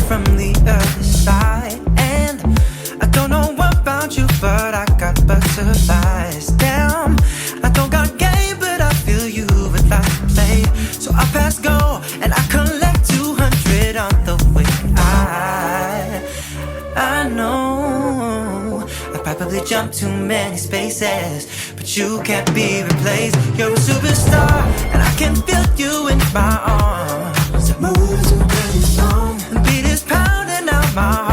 From the other side, and I don't know about you, but I got butterflies. Damn, I don't got game, but I feel you would like to play. So I pass go, and I collect 200 on the way. I know I probably jumped too many spaces, but you can't be replaced. You're a superstar, and I can feel you in my arms. Moves are pretty strong, beat is pounding out my